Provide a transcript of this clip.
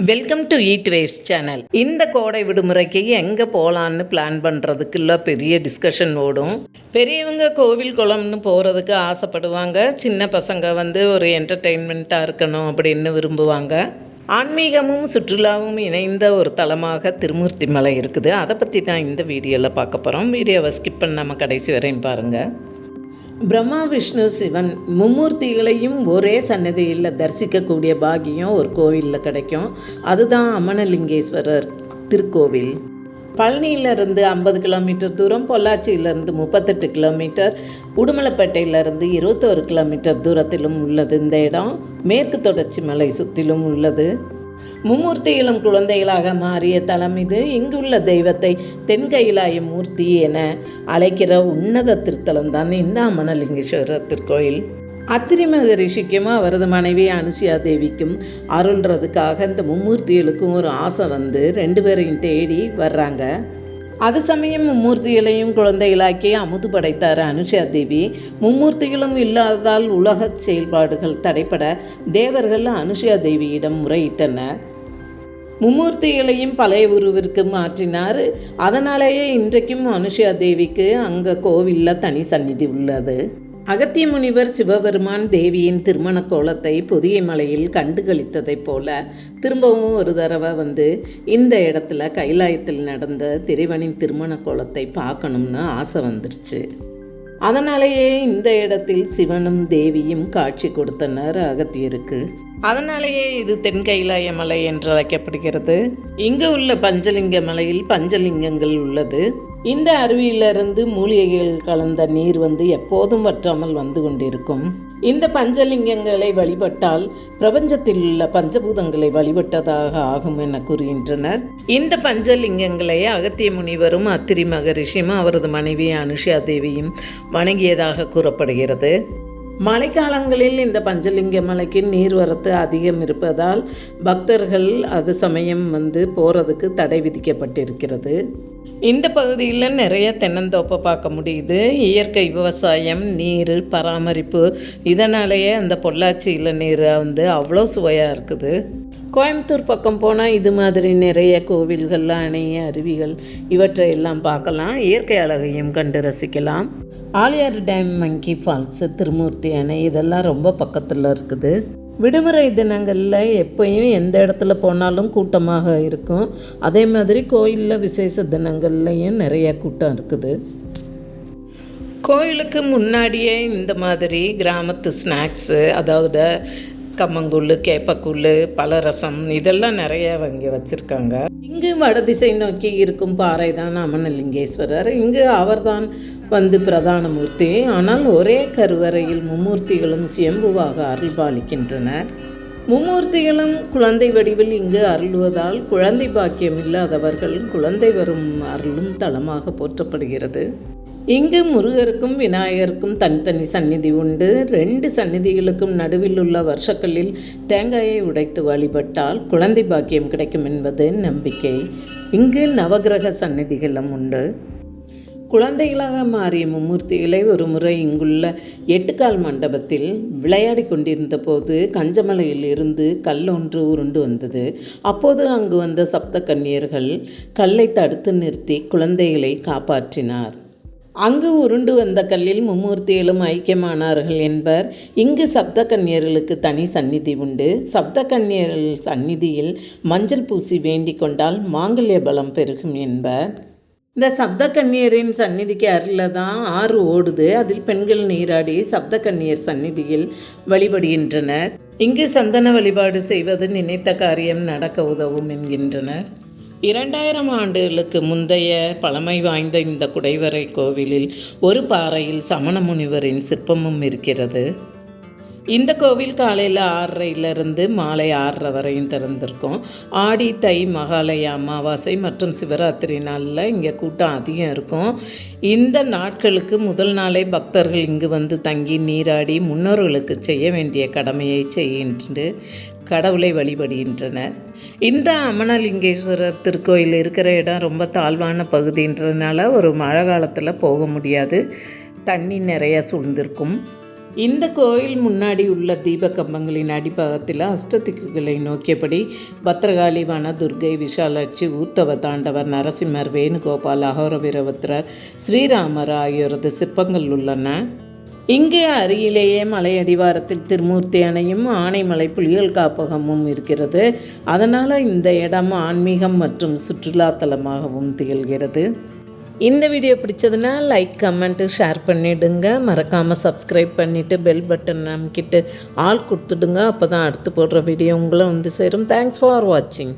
Welcome to eat waste channel. இந்த கோடை விடுமுறைக்கு எங்கே போகலான்னு பிளான் பண்ணுறதுக்குள்ள பெரிய டிஸ்கஷன் ஓடும். பெரியவங்க கோவில் குளம்னு போகிறதுக்கு ஆசைப்படுவாங்க. சின்ன பசங்க ஒரு என்டர்டெயின்மெண்ட்டாக இருக்கணும் அப்படின்னு விரும்புவாங்க. ஆன்மீகமும் சுற்றுலாவும் இணைந்த ஒரு தலமாக திருமூர்த்தி மலை இருக்குது. அதை பற்றி தான் இந்த வீடியோவில் பார்க்க போகிறோம். வீடியோவை ஸ்கிப் பண்ணாமல் கடைசி வரையும் பாருங்கள். பிரம்மா, விஷ்ணு, சிவன் மும்மூர்த்திகளையும் ஒரே சன்னதியில் தரிசிக்கக்கூடிய பாக்கியம் ஒரு கோவிலில் கிடைக்கும். அதுதான் அமனலிங்கேஸ்வரர் திருக்கோவில். பழனியிலிருந்து 50 கிலோமீட்டர் தூரம், பொள்ளாச்சியிலிருந்து 38 கிலோமீட்டர், உடுமலைப்பேட்டையிலிருந்து 21 கிலோமீட்டர் தூரத்திலும் உள்ளது. இந்த இடம் மேற்கு தொடர்ச்சி மலை சுற்றிலும் உள்ளது. மும்மூர்த்திகளும் குழந்தைகளாக மாறிய தலம் இது. இங்குள்ள தெய்வத்தை தென்கையிலாய மூர்த்தி என அழைக்கிற உன்னத திருத்தலம்தான் இந்த அமனலிங்கேஸ்வரர் திருக்கோயில். அத்திரி மகரிஷிக்கும் அவரது மனைவி அனுசியா தேவிக்கும் அருள்றதுக்காக இந்த மும்மூர்த்திகளுக்கும் ஒரு ஆசை 2 பேரையும் தேடி வர்றாங்க. அது சமயம் மும்மூர்த்திகளையும் குழந்தைகளாக்கி அமுது படைத்தார் அனுஷா தேவி. மும்மூர்த்திகளும் இல்லாததால் உலக செயல்பாடுகள் தடைப்பட தேவர்கள் அனுஷா தேவியிடம் முறையிட்டனர். மும்மூர்த்திகளையும் பழைய உருவிற்கு மாற்றினார். அதனாலேயே இன்றைக்கும் அனுஷா தேவிக்கு அங்கே கோவிலில் தனி சந்நிதி உள்ளது. அகத்திய முனிவர் சிவபெருமான் தேவியின் திருமண கோலத்தை புதிய மலையில் கண்டுகளித்ததைப் போல திரும்பவும் ஒரு தடவை இந்த இடத்துல கைலாயத்தில் நடந்த திரைவனின் திருமண கோலத்தை பார்க்கணும்னு ஆசை வந்துருச்சு. அதனாலேயே இந்த இடத்தில் சிவனும் தேவியும் காட்சி கொடுத்தனர் அகத்தியருக்கு. அதனாலேயே இது தென்கைலாய மலை என்று அழைக்கப்படுகிறது. இங்கு உள்ள பஞ்சலிங்க மலையில் பஞ்சலிங்கங்கள் உள்ளது. இந்த அருவியிலிருந்து மூலிகைகள் கலந்த நீர் எப்போதும் வற்றாமல் வந்து கொண்டிருக்கும். இந்த பஞ்சலிங்கங்களை வழிபட்டால் பிரபஞ்சத்தில் உள்ள பஞ்சபூதங்களை வழிபட்டதாக ஆகும் என கூறுகின்றனர். இந்த பஞ்சலிங்கங்களை அகத்திய முனிவரும் அத்திரி மகரிஷியும் அவரது மனைவி அனுஷா தேவியும் வணங்கியதாக கூறப்படுகிறது. மழைக்காலங்களில் இந்த பஞ்சலிங்க மலைக்கு நீர்வரத்து அதிகம் இருப்பதால் பக்தர்கள் அது சமயம் போகிறதுக்கு தடை விதிக்கப்பட்டிருக்கிறது. இந்த பகுதியில் நிறைய தென்னந்தோப்பை பார்க்க முடியுது. இயற்கை விவசாயம், நீர் பராமரிப்பு, இதனாலேயே அந்த பொள்ளாச்சி இளநீர் அவ்வளோ சுவையாக இருக்குது. கோயம்புத்தூர் பக்கம் போனால் இது மாதிரி நிறைய கோவில்கள், அணை, அருவிகள் இவற்றை எல்லாம் பார்க்கலாம். இயற்கை அழகையும் கண்டு ரசிக்கலாம். ஆலியார் டேம், மங்கி ஃபால்ஸு, திருமூர்த்தி அணை இதெல்லாம் ரொம்ப பக்கத்தில் இருக்குது. விடுமுறை தினங்களில் எப்பயும் எந்த இடத்துல போனாலும் கூட்டமாக இருக்கும். அதே மாதிரி கோயிலில் விசேஷ தினங்கள்லையும் நிறைய கூட்டம் இருக்குது. கோயிலுக்கு முன்னாடியே இந்த மாதிரி கிராமத்து ஸ்நாக்ஸு, அதாவது கம்மங்கூழ், கேப்பக்கூழ், பலரசம் இதெல்லாம் நிறைய இங்கே வச்சுருக்காங்க. இங்கு வடதிசை நோக்கி இருக்கும் பாறை தான் அமனலிங்கேஸ்வரர். இங்கு அவர்தான் பிரதான மூர்த்தி. ஆனால் ஒரே கருவறையில் மும்மூர்த்திகளும் சுயம்புவாக அருள் பாலிக்கின்றனர். மும்மூர்த்திகளும் குழந்தை வடிவில் இங்கு அருள்வதால் குழந்தை பாக்கியம் இல்லாதவர்கள் குழந்தை வரும் அருளும் தலமாக போற்றப்படுகிறது. இங்கு முருகருக்கும் விநாயகருக்கும் தனித்தனி சந்நிதி உண்டு. 2 சந்நிதிகளுக்கும் நடுவில் உள்ள வருஷக்கல்லில் தேங்காயை உடைத்து வழிபட்டால் குழந்தை பாக்கியம் கிடைக்கும் என்பது நம்பிக்கை. இங்கு நவகிரக சந்நிதிகளும் உண்டு. குழந்தைகளாக மாறிய மும்மூர்த்திகளை ஒரு முறை இங்குள்ள 8 கால் மண்டபத்தில் விளையாடி கொண்டிருந்த போது கஞ்சமலையில் இருந்து கல்லொன்று உருண்டு வந்தது. அப்போது அங்கு வந்த சப்த கன்னியர்கள் கல்லை தடுத்து நிறுத்தி குழந்தைகளை காப்பாற்றினார். அங்கு உருண்டு வந்த கல்லில் மும்மூர்த்திகளும் ஐக்கியமானார்கள் என்பர். இங்கு சப்த கன்னியர்களுக்கு தனி சந்நிதி உண்டு. சப்த கன்னியர்கள் சந்நிதியில் மஞ்சள் பூசி வேண்டிக் கொண்டால் மாங்கல்ய பலம் பெருகும் என்பர். இந்த சப்த கன்னியரின் சந்நிதிக்கு அருகில் தான் ஆறு ஓடுது. அதில் பெண்கள் நீராடி சப்த கன்னியர் சந்நிதியில் வழிபடுகின்றனர். இங்கு சந்தன வழிபாடு செய்வது நினைத்த காரியம் நடக்க உதவும் என்கின்றனர். 2000 ஆண்டுகளுக்கு முந்தைய பழமை வாய்ந்த இந்த குடைவரை கோவிலில் ஒரு பாறையில் சமண முனிவரின் சிற்பமும் இருக்கிறது. இந்த கோவில் காலையில் 6:30 மாலை 6:30 வரையும் திறந்திருக்கும். ஆடி, தை, மகாலய அமாவாசை மற்றும் சிவராத்திரி நாளில் இங்கே கூட்டம் அதிகம் இருக்கும். இந்த நாட்களுக்கு முதல் நாளே பக்தர்கள் இங்கு தங்கி நீராடி முன்னோர்களுக்கு செய்ய வேண்டிய கடமையை செய்கின்ற கடவுளை வழிபடுகின்றனர். இந்த அமனலிங்கேஸ்வரர் திருக்கோயில் இருக்கிற இடம் ரொம்ப தாழ்வான பகுதின்றதுனால ஒரு மழை காலத்தில் போக முடியாது. தண்ணி நிறைய சூழ்ந்திருக்கும். இந்த கோயில் முன்னாடி உள்ள தீபகம்பங்களின் அடிப்பாகத்தில் அஷ்டதிக்குகளை நோக்கியபடி பத்ரகாளி, வனதுர்கை, விஷாலாட்சி, ஊர்த்தவ தாண்டவர், நரசிம்மர், வேணுகோபால், அகோர வீரபத்ரர், ஸ்ரீராமர் ஆகியோரது சிற்பங்கள் உள்ளன. இங்கே அருகிலேயே மலையடிவாரத்தில் திருமூர்த்தி அணையும் ஆனைமலை புலிகள் காப்பகமும் இருக்கிறது. அதனால் இந்த இடம் ஆன்மீகம் மற்றும் சுற்றுலாத்தலமாகவும் திகழ்கிறது. இந்த வீடியோ பிடிச்சதுன்னா லைக், கமெண்ட்டு, ஷேர் பண்ணிவிடுங்க. மறக்காமல் சப்ஸ்கிரைப் பண்ணிவிட்டு பெல் பட்டன் அமைக்கிட்டு ஆல் கொடுத்துடுங்க. அப்போ தான் அடுத்து போடுற வீடியோ உங்களை வந்து சேரும். தேங்க்ஸ் ஃபார் வாட்சிங்.